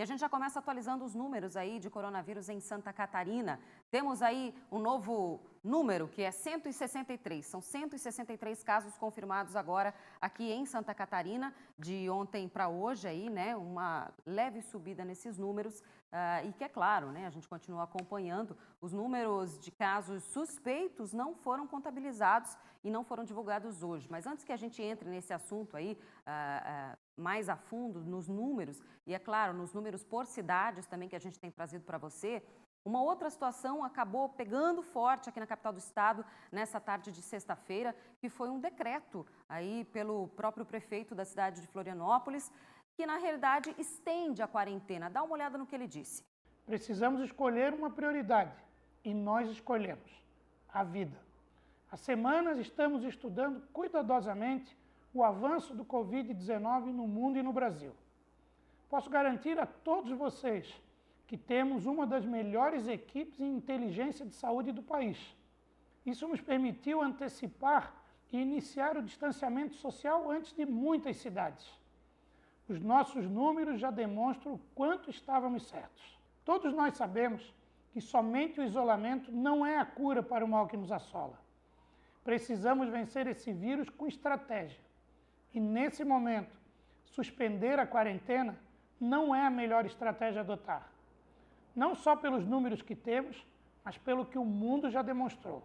E a gente já começa atualizando os números aí de coronavírus em Santa Catarina. Temos aí um novo número, que é 163. São 163 casos confirmados agora aqui em Santa Catarina, de ontem para hoje aí, né? Uma leve subida nesses números. E que é claro, né? A gente continua acompanhando. Os números de casos suspeitos não foram contabilizados e não foram divulgados hoje. Mas antes que a gente entre nesse assunto aí, mais a fundo nos números, e é claro, nos números por cidades também que a gente tem trazido para você, uma outra situação acabou pegando forte aqui na capital do estado nessa tarde de sexta-feira, que foi um decreto aí pelo próprio prefeito da cidade de Florianópolis, que na realidade estende a quarentena. Dá uma olhada no que ele disse. Precisamos escolher uma prioridade e nós escolhemos a vida. Há semanas estamos estudando cuidadosamente o avanço do Covid-19 no mundo e no Brasil. Posso garantir a todos vocês que temos uma das melhores equipes em inteligência de saúde do país. Isso nos permitiu antecipar e iniciar o distanciamento social antes de muitas cidades. Os nossos números já demonstram o quanto estávamos certos. Todos nós sabemos que somente o isolamento não é a cura para o mal que nos assola. Precisamos vencer esse vírus com estratégia. E nesse momento, suspender a quarentena não é a melhor estratégia a adotar. Não só pelos números que temos, mas pelo que o mundo já demonstrou.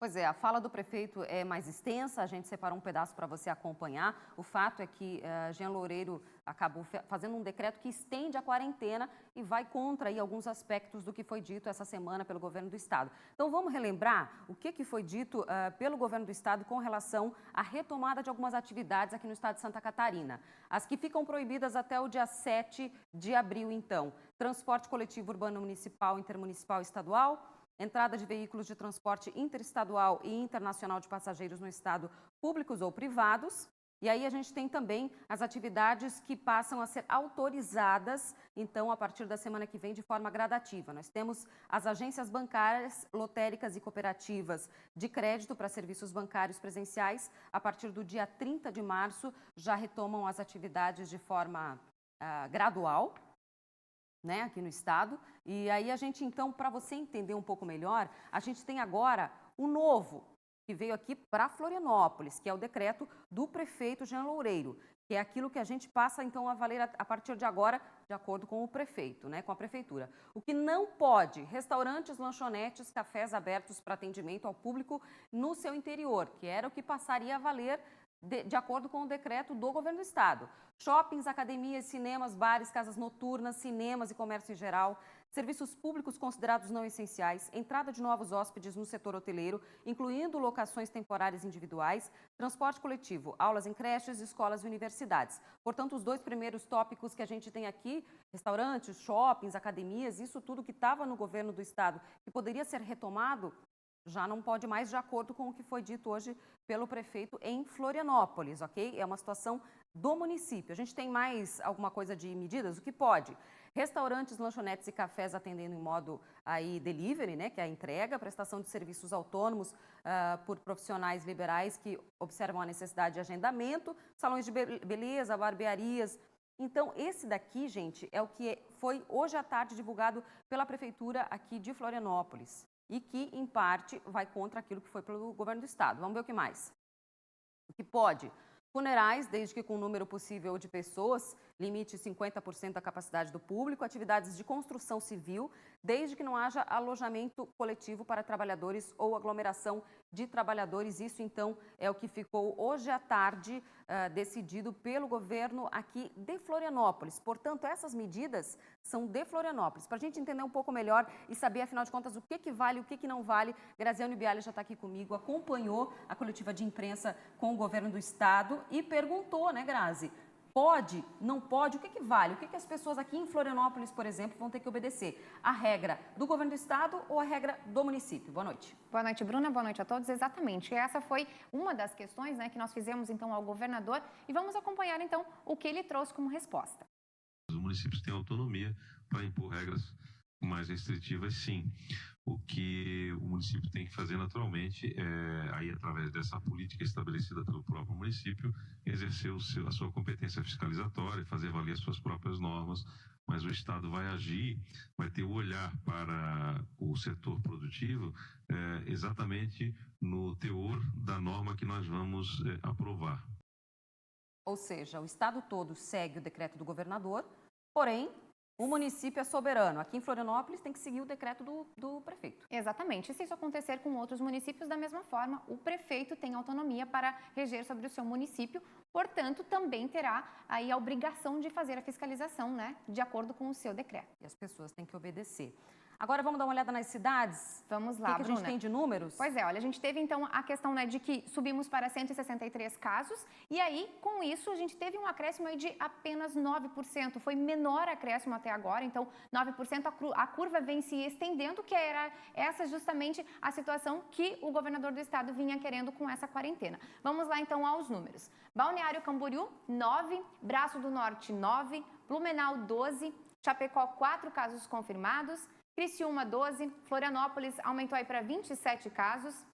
Pois é, a fala do prefeito é mais extensa, a gente separou um pedaço para você acompanhar. O fato é que Jean Loureiro acabou fazendo um decreto que estende a quarentena e vai contra aí alguns aspectos do que foi dito essa semana pelo governo do estado. Então vamos relembrar o que foi dito pelo governo do estado com relação à retomada de algumas atividades aqui no estado de Santa Catarina. As que ficam proibidas até o dia 7 de abril, então. Transporte coletivo urbano municipal, intermunicipal e estadual. Entrada de veículos de transporte interestadual e internacional de passageiros no estado, públicos ou privados. E aí a gente tem também as atividades que passam a ser autorizadas, então, a partir da semana que vem, de forma gradativa. Nós temos as agências bancárias, lotéricas e cooperativas de crédito para serviços bancários presenciais. A partir do dia 30 de março, já retomam as atividades de forma gradual, né, aqui no estado. E aí a gente, então, para você entender um pouco melhor, a gente tem agora o novo, que veio aqui para Florianópolis, que é o decreto do prefeito Jean Loureiro, que é aquilo que a gente passa, então, a valer a partir de agora, de acordo com o prefeito, né, com a prefeitura. O que não pode, restaurantes, lanchonetes, cafés abertos para atendimento ao público no seu interior, que era o que passaria a valer de acordo com o decreto do governo do estado. Shoppings, academias, cinemas, bares, casas noturnas, cinemas e comércio em geral, serviços públicos considerados não essenciais, entrada de novos hóspedes no setor hoteleiro, incluindo locações temporárias individuais, transporte coletivo, aulas em creches, escolas e universidades. Portanto, os dois primeiros tópicos que a gente tem aqui, restaurantes, shoppings, academias, isso tudo que estava no governo do estado, que poderia ser retomado, já não pode mais, de acordo com o que foi dito hoje pelo prefeito em Florianópolis, ok? É uma situação do município. A gente tem mais alguma coisa de medidas? O que pode? Restaurantes, lanchonetes e cafés atendendo em modo aí delivery, né, que é a entrega, prestação de serviços autônomos por profissionais liberais que observam a necessidade de agendamento, salões de beleza, barbearias. Então, esse daqui, gente, é o que foi hoje à tarde divulgado pela prefeitura aqui de Florianópolis e que, em parte, vai contra aquilo que foi pelo governo do estado. Vamos ver o que mais. O que pode? Funerais, desde que com um número possível de pessoas, limite 50% da capacidade do público, atividades de construção civil, desde que não haja alojamento coletivo para trabalhadores ou aglomeração de trabalhadores. Isso, então, é o que ficou hoje à tarde decidido pelo governo aqui de Florianópolis. Portanto, essas medidas são de Florianópolis. Para a gente entender um pouco melhor e saber, afinal de contas, o que vale e o que não vale, Graziane Bialy já está aqui comigo, acompanhou a coletiva de imprensa com o governo do estado e perguntou, né, Grazi? Pode, não pode, o que vale? O que as pessoas aqui em Florianópolis, por exemplo, vão ter que obedecer? A regra do governo do estado ou a regra do município? Boa noite. Boa noite, Bruna. Boa noite a todos. Exatamente. Essa foi uma das questões, né, que nós fizemos então ao governador e vamos acompanhar então o que ele trouxe como resposta. Os municípios têm autonomia para impor regras mais restritivas, sim. O que o município tem que fazer naturalmente é, aí através dessa política estabelecida pelo próprio município, exercer a sua competência fiscalizatória, fazer valer as suas próprias normas mas o Estado vai agir, vai ter o olhar para o setor produtivo exatamente no teor da norma que nós vamos aprovar. Ou seja, o Estado todo segue o decreto do governador, porém, o município é soberano. Aqui em Florianópolis tem que seguir o decreto do prefeito. Exatamente. E se isso acontecer com outros municípios, da mesma forma, o prefeito tem autonomia para reger sobre o seu município, portanto, também terá aí a obrigação de fazer a fiscalização, né, de acordo com o seu decreto. E as pessoas têm que obedecer. Agora vamos dar uma olhada nas cidades? Vamos lá, O que a gente tem de números? Pois é, olha, a gente teve então a questão, né, de que subimos para 163 casos e aí, com isso, a gente teve um acréscimo aí de apenas 9%. Foi menor acréscimo até agora, então 9% a curva vem se estendendo, que era essa justamente a situação que o governador do estado vinha querendo com essa quarentena. Vamos lá então aos números. Balneário Camboriú, 9, Braço do Norte, 9, Blumenau, 12, Chapecó, 4 casos confirmados, Criciúma, 12, Florianópolis aumentou aí para 27 casos,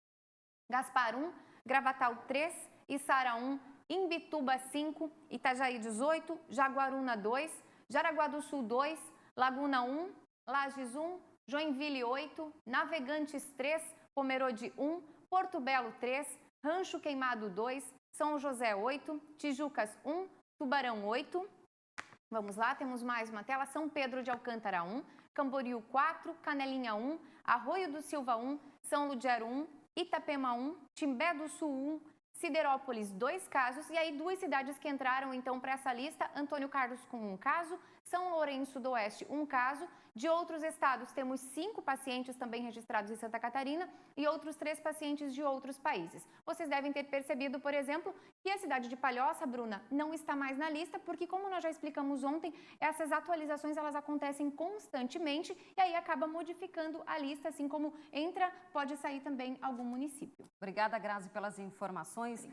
Gaspar, 1, Gravatal, 3, Içara, 1, Imbituba, 5, Itajaí, 18, Jaguaruna, 2, Jaraguá do Sul, 2, Laguna, 1, Lages, 1, Joinville, 8, Navegantes, 3, Pomerode, 1, Porto Belo, 3, Rancho Queimado, 2, São José, 8, Tijucas, 1, Tubarão, 8. Vamos lá, temos mais uma tela. São Pedro de Alcântara, 1, Camboriú, 4, Canelinha, 1, Arroio do Silva, 1, São Ludgero, 1, Itapema, 1, Timbé do Sul, 1, Siderópolis, 2 casos. E aí 2 cidades que entraram então para essa lista, Antônio Carlos com 1 caso, São Lourenço do Oeste, 1 caso. De outros estados, temos 5 pacientes também registrados em Santa Catarina e outros 3 pacientes de outros países. Vocês devem ter percebido, por exemplo, que a cidade de Palhoça, Bruna, não está mais na lista, porque como nós já explicamos ontem, essas atualizações elas acontecem constantemente e aí acaba modificando a lista, assim como entra, pode sair também algum município. Obrigada, Grazi, pelas informações.